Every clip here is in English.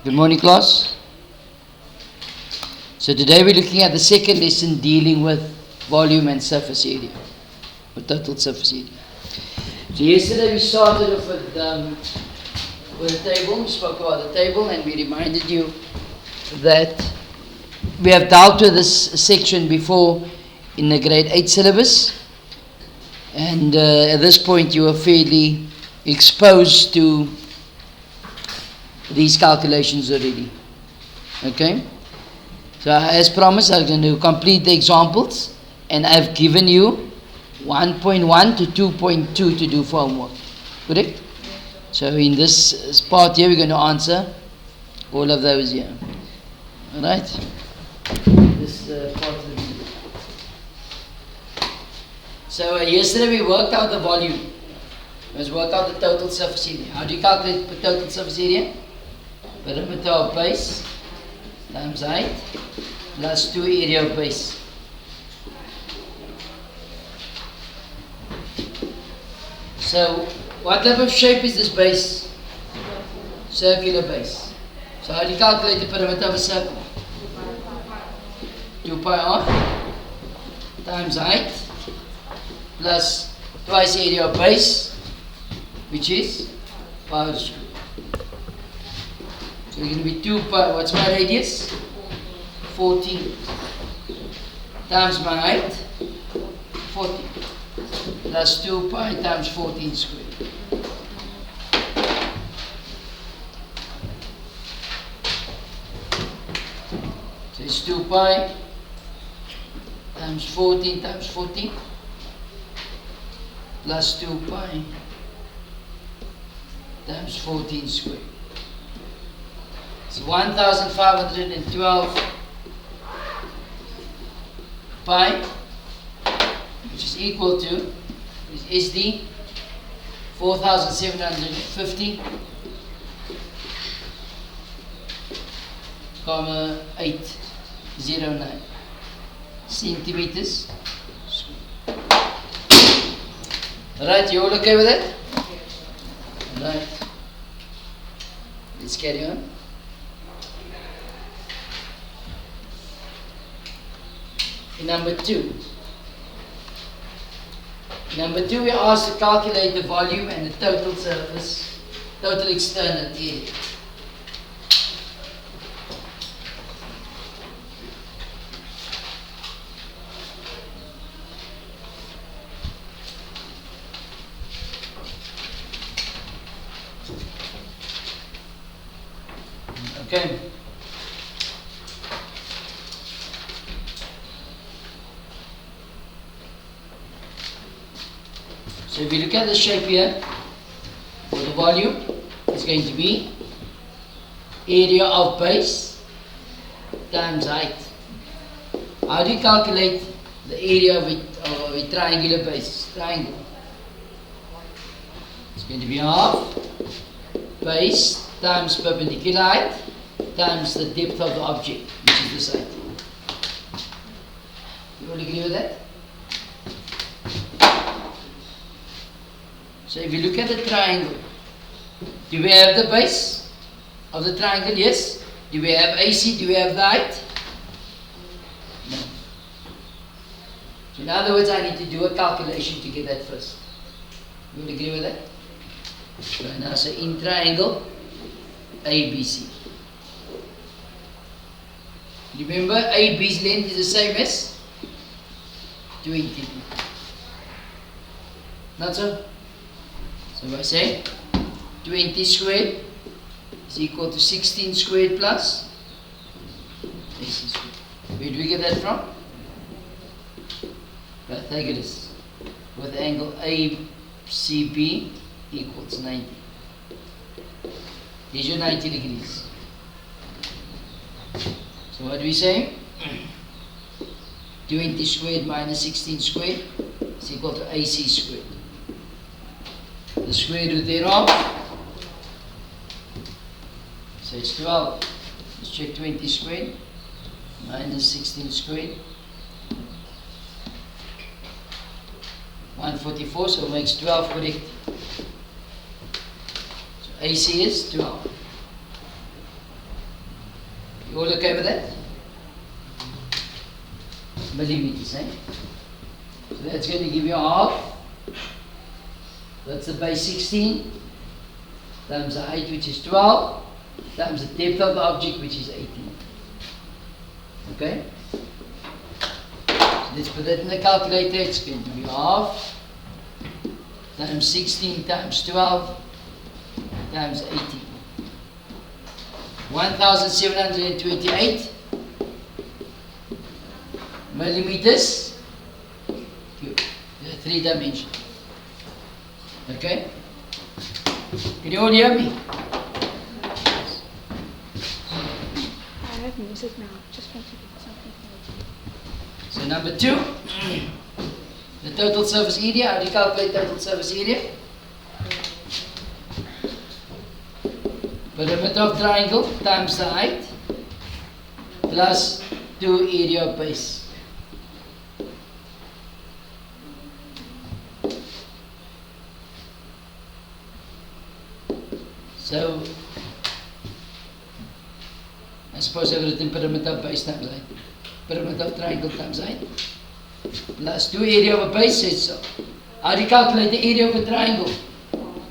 Good morning, class. So today we're looking at the second lesson dealing with volume and surface area, or total surface area. So yesterday we started off with a table. We spoke about the table and we reminded you that we have dealt with this section before in the grade 8 syllabus, and at this point you are fairly exposed to these calculations already. Okay? So as promised, I'm going to complete the examples, and I've given you 1.1 to 2.2 to do for homework. Correct? So in this part here, we're going to answer all of those here. Alright? This part of the video. So yesterday we worked out the volume. Let's work out the total surface area. How do you calculate the total surface area? Perimeter of base times height plus 2 area of base. So what type of shape is this base? Circular base. So how do you calculate the perimeter of a circle? 2 pi r times height plus twice area of base, which is pi square. So it's going to be 2 pi, what's my radius? 14 times my height, 40, plus 2 pi times 14 squared. So it's 2 pi times 14 times 14 plus 2 pi times 14 squared. It's 1512 pi, which is equal to SD 4750 comma 809 centimeters. Alright, you all okay with that? Alright, let's carry on. In number 2, we are asked to calculate the volume and the total surface, total external area. Okay. So if you look at the shape here, for the volume, it's going to be area of base times height. How do you calculate the area of a triangular base? Triangle. It's going to be half base times perpendicular height times the depth of the object, which is this height. You all agree with that? So if you look at the triangle, do we have the base of the triangle? Yes. Do we have AC? Do we have the height? No. So in other words, I need to do a calculation to get that first. You will agree with that? So now say in triangle ABC. Remember, AB's length is the same as 20. Not so? So if I say 20 squared is equal to 16 squared plus AC squared. Where do we get that from? Pythagoras. With angle ACB equals 90. Here's your 90 degrees. So what do we say? 20 squared minus 16 squared is equal to AC squared. The square root thereof, so it's 12. Let's check 20 squared minus 16 squared. 144, so it makes 12 correct. So AC is 12. You all okay with that? Millimeters, eh? So that's going to give you half. That's the base 16 times the height, which is 12, times the depth of the object, which is 18. Okay? So let's put that in the calculator. It's going to be half times 16 times 12 times 18. 1728 millimeters cube. The 3 dimension. Okay? Can you all hear me? I have music now. Just want to get something. So number 2, the total surface area. How do you calculate total surface area? Perimeter of triangle times the height plus 2 area of base. So, I suppose I've written perimeter of base times height. Perimeter of triangle times height plus 2 area of a base. So, how do you calculate the area of a triangle?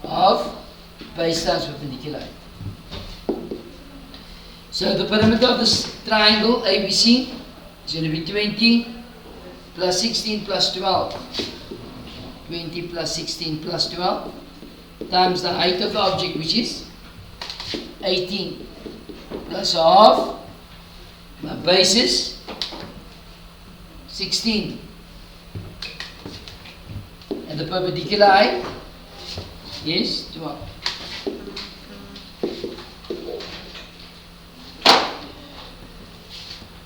Of base times perpendicular height. So the perimeter of this triangle ABC is going to be 20 plus 16 plus 12. 20 plus 16 plus 12 times the height of the object, which is 18 plus half. My base is 16. And the perpendicular height is 12.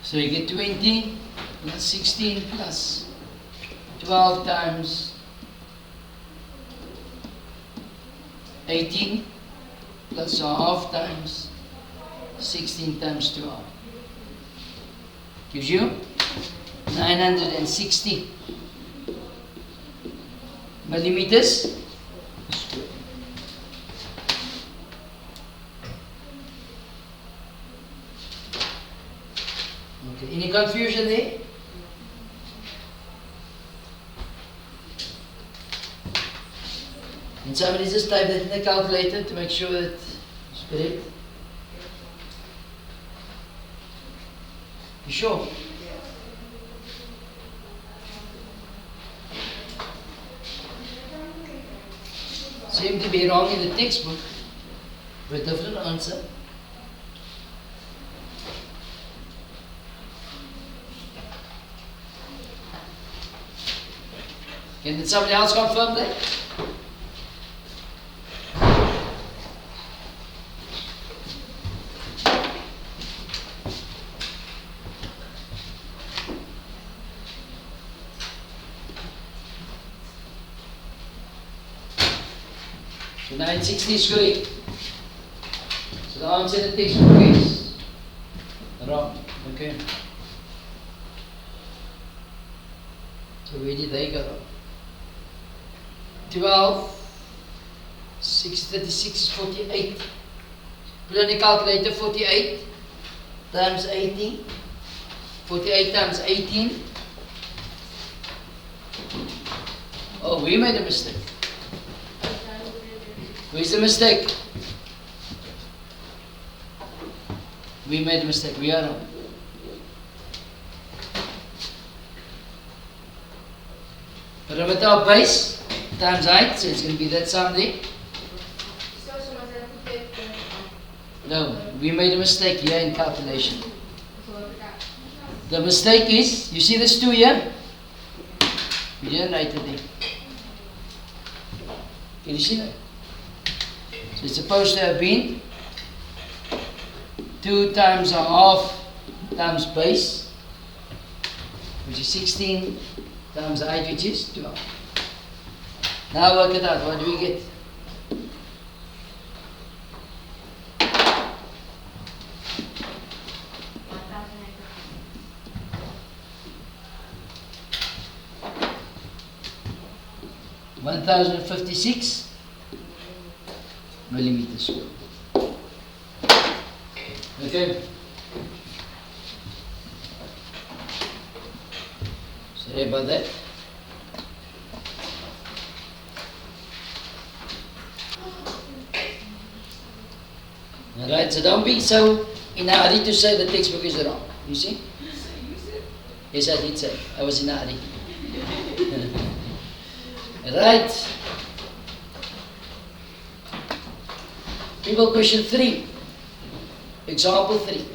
So you get 20 plus 16 plus 12 times 18 plus a half times 16 times 12. Gives you 960 millimeters square. Okay, any confusion there? Can somebody just type that in the calculator to make sure that it's correct? You sure? Seemed to be wrong in the textbook, but a different answer. Can somebody else confirm that? So 960 is correct. So the answer in the textbook is wrong. Okay. So where did they go? 12, 636 is 48. Put in the calculator, 48 times 18. 48 times 18. Oh, we made a mistake. Where's the mistake? We made a mistake. We are wrong. Perimeter of base times height, so it's going to be that sum there. No, we made a mistake here in calculation. The mistake is, you see this 2 here? We didn't write it there. Can you see that? So it's supposed to have been 2 times a half times base, which is 16 times the height, which is 12. Now work it out. What do we get? $1,056 millimeters square. Okay. Sorry about that. Alright, so don't be so in a hurry to say the textbook is wrong. You see? Yes, I did say. I was in a hurry. Right. People, question 3. Example 3.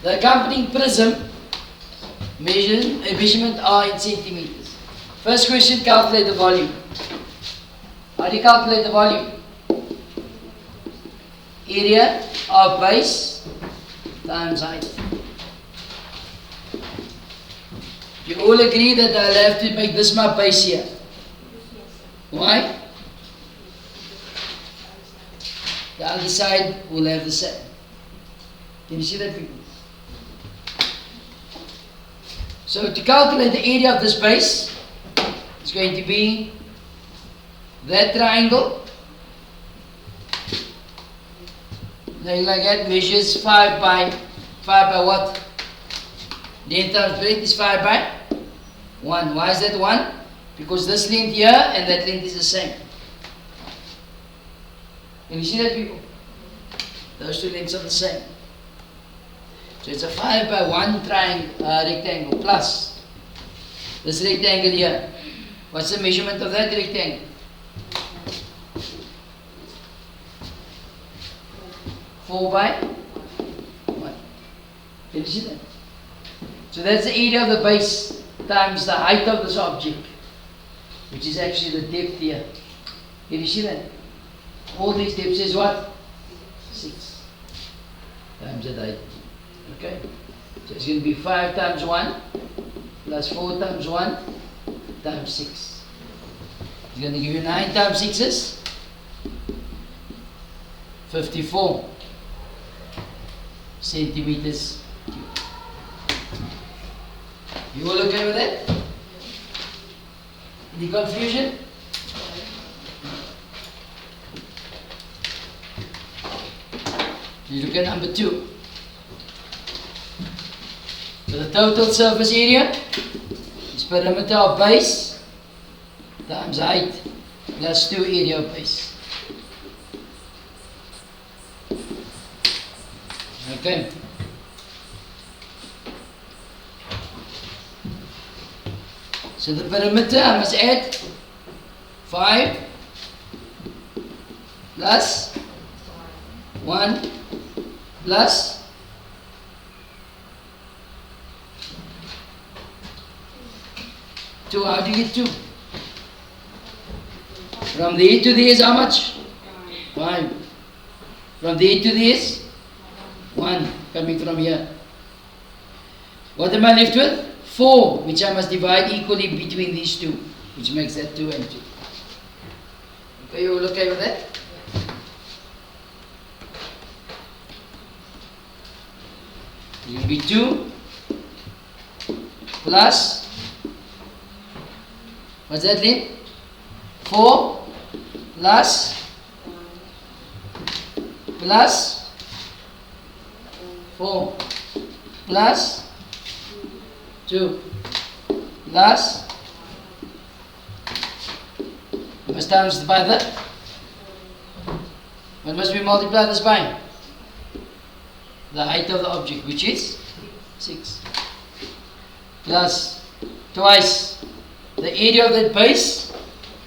The accompanying prism measurement are in centimeters. First question, calculate the volume. How do you calculate the volume? Area of base times height. You all agree that I'll have to make this my base here. Why? The other side will have the same. Can you see that, people? So to calculate the area of this base, it's going to be that triangle. Like that, measures 5 by what? Length times breadth is 5 by 1. Why is that 1? Because this length here and that length is the same. Can you see that, people? Those two lengths are the same. So it's a 5 by 1 rectangle plus this rectangle here. What's the measurement of that rectangle? 4 by 1. Can you see that? So that's the area of the base times the height of this object, which is actually the depth here. Can you see that? All these depths is what? 6 times the height. Okay? So it's going to be 5 times 1 plus 4 times 1 times 6. It's going to give you 9 times 6 is 54 centimeters cubed. You all okay with that? Any confusion? You look at number 2. So the total surface area is perimeter of base times height plus 2 area of base. Okay. So the perimeter, I must add 5 plus 1 plus 2. How do you get 2? From there to there is how much? 5. From there to there is 1 coming from here. What am I left with? 4, which I must divide equally between these two, which makes that 2 and 2. Okay, you all okay with that? It will be 2 plus, what's that, Lynn? 4 plus 4 plus 2 plus, must times by the, what must we multiply this by? The height of the object, which is 6, plus twice the area of that base.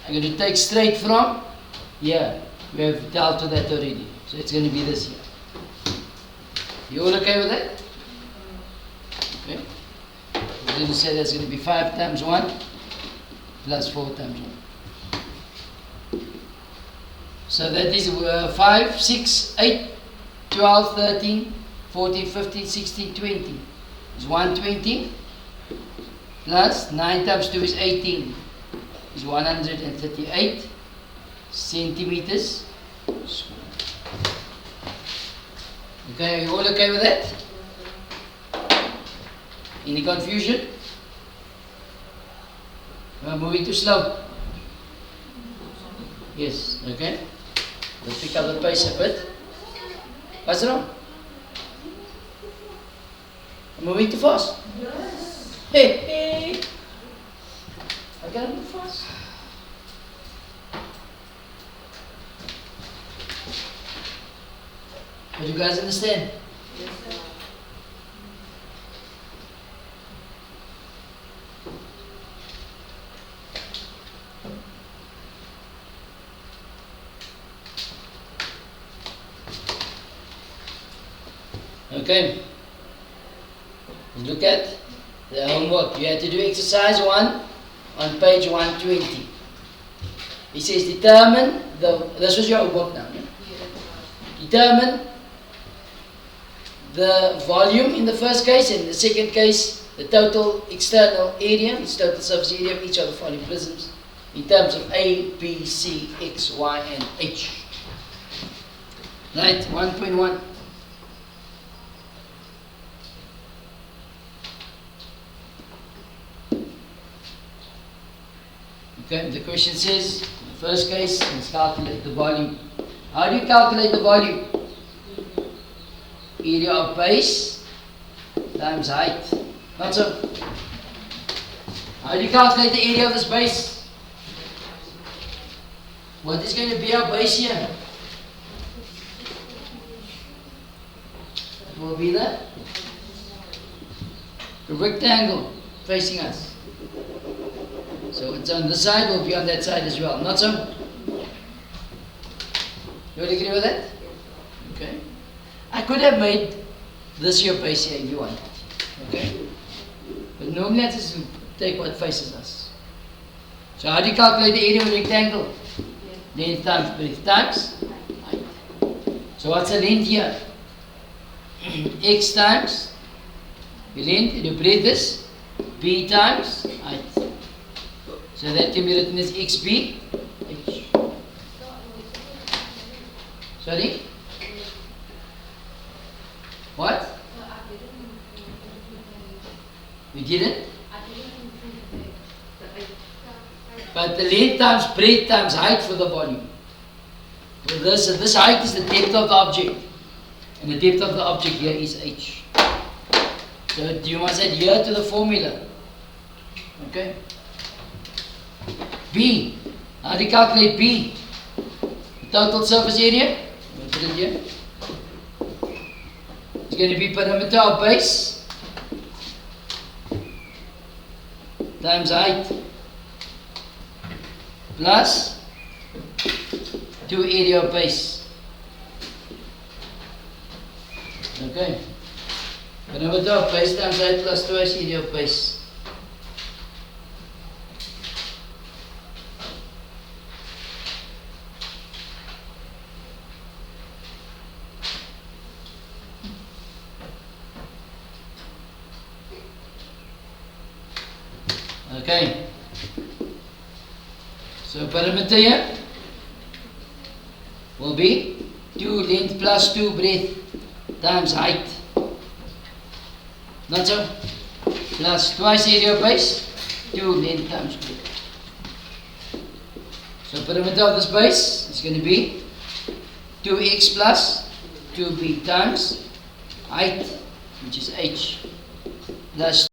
I'm going to take straight from here. We have dealt with that already, so it's going to be this here. You all okay with that? Okay. We're going to say that's going to be 5 times 1 plus 4 times 1. So that is 5, 6, 8, 12, 13, 14, 15, 16, 20. Is 120 plus 9 times 2 is 18. Is 138 centimeters square. Okay, are you all okay with that? Any confusion? We are moving too slow. Yes, okay. Let's pick up the pace a bit. What's wrong? I'm moving too fast. Hey, hey. I gotta move fast. But you guys understand? Okay. Let's look at the homework. You have to do exercise 1 on page 120. It says determine this was your homework now. No? Determine the volume in the first case, and in the second case the total external area, it's total surface area of each of the following prisms in terms of A, B, C, X, Y, and H. Right, 1.1. Okay, the question says, in the first case, let's calculate the volume. How do you calculate the volume? Area of base times height. Not so. How do you calculate the area of this base? What is going to be our base here? It will be the rectangle facing us. So it's on this side, will be on that side as well. Not so? You would agree with that? Okay. I could have made this your base here if you want. Okay? But normally I just take what faces us. So how do you calculate the area of a rectangle? Length times breadth times height. So what's the length here? X times the length, the breadth is B times height. So that can be written as XB H. Sorry? What? We didn't? But the length times breadth times height for the volume. So this height is the depth of the object. And the depth of the object here is H. So you must adhere to the formula. Okay? B. How do you calculate B? Total surface area. We'll put it here. It's going to be perimeter of base times height plus 2 area of base. Okay. Perimeter of base times height plus twice area of base. Okay. So perimeter here will be 2 length plus 2 breadth times height. Not so? Plus twice area of base, 2 length times breadth. So perimeter of this base is going to be 2x plus 2b times height, which is h, plus